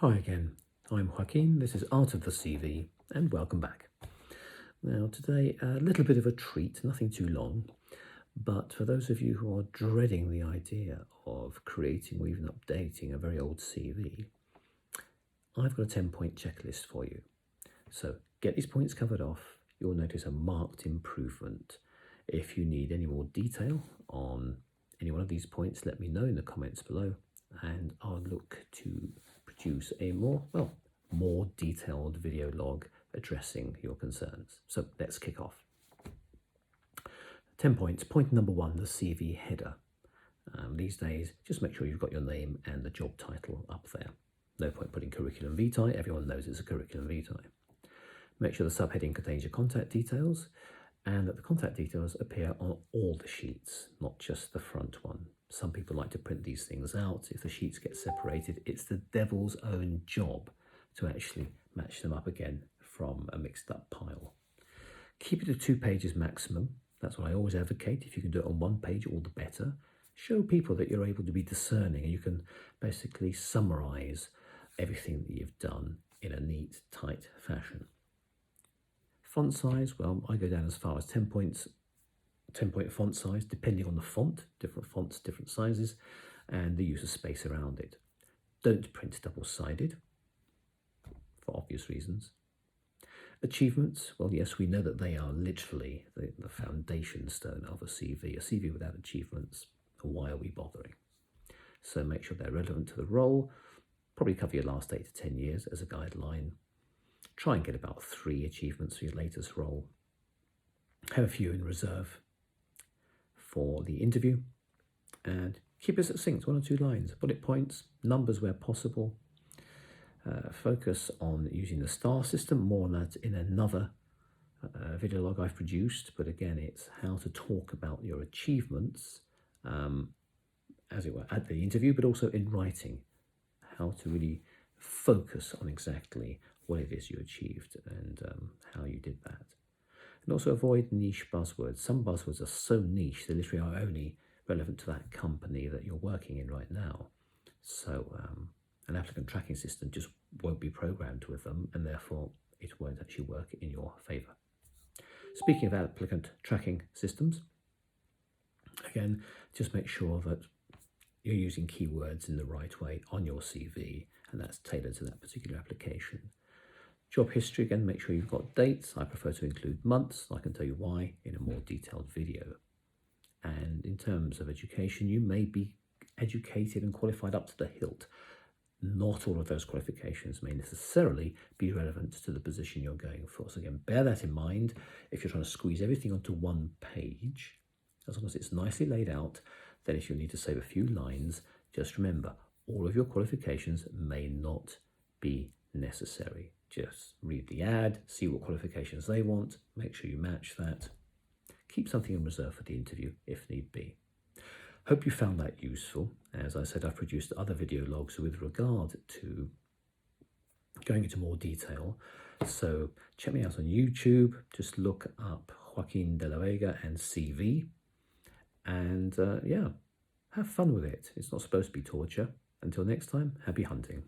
Hi again, I'm Joaquin, this is Art of the CV, and welcome back. Now today, a little bit of a treat, nothing too long, but for those of you who are dreading the idea of creating or even updating a very old CV, I've got a 10-point checklist for you. So get these points covered off, you'll notice a marked improvement. If you need any more detail on any one of these points, let me know in the comments below, and I'll look to produce a more detailed video log addressing your concerns. So let's kick off. 10 points. Point number 1, the CV header. These days, just make sure you've got your name and the job title up there. No point putting curriculum vitae, everyone knows it's a curriculum vitae. Make sure the subheading contains your contact details and that the contact details appear on all the sheets, not just the front one. Some people like to print these things out. If the sheets get separated, it's the devil's own job to actually match them up again from a mixed up pile. Keep it to 2 pages maximum. That's what I always advocate. If you can do it on 1 page, all the better. Show people that you're able to be discerning and you can basically summarize everything that you've done in a neat, tight fashion. Font size, well, I go down as far as 10-point font size, depending on the font, different fonts, different sizes, and the use of space around it. Don't print double-sided, for obvious reasons. Achievements, well, yes, we know that they are literally the foundation stone of a CV. A CV without achievements, why are we bothering? So make sure they're relevant to the role. Probably cover your last 8 to 10 years as a guideline. Try and get about 3 achievements for your latest role. Have a few in reserve for the interview. And keep it succinct, 1 or 2 lines. Bullet points, numbers where possible. Focus on using the star system, more on that in another video log I've produced. But again, it's how to talk about your achievements, as it were, at the interview, but also in writing. How to really focus on exactly what it is you achieved and how you did that. And also avoid niche buzzwords. Some buzzwords are so niche, they literally are only relevant to that company that you're working in right now. So an applicant tracking system just won't be programmed with them, and therefore it won't actually work in your favour. Speaking of applicant tracking systems, again, just make sure that you're using keywords in the right way on your CV, and that's tailored to that particular application. Job history, again, make sure you've got dates. I prefer to include months. I can tell you why in a more detailed video. And in terms of education, you may be educated and qualified up to the hilt. Not all of those qualifications may necessarily be relevant to the position you're going for. So again, bear that in mind. If you're trying to squeeze everything onto 1 page, as long as it's nicely laid out, then if you need to save a few lines, just remember, all of your qualifications may not be necessary. Just read the ad, see what qualifications they want, make sure you match that. Keep something in reserve for the interview if need be. Hope you found that useful. As I said, I've produced other video logs with regard to going into more detail. So check me out on YouTube. Just look up Joaquin de la Vega and CV. And yeah, have fun with it. It's not supposed to be torture. Until next time, happy hunting.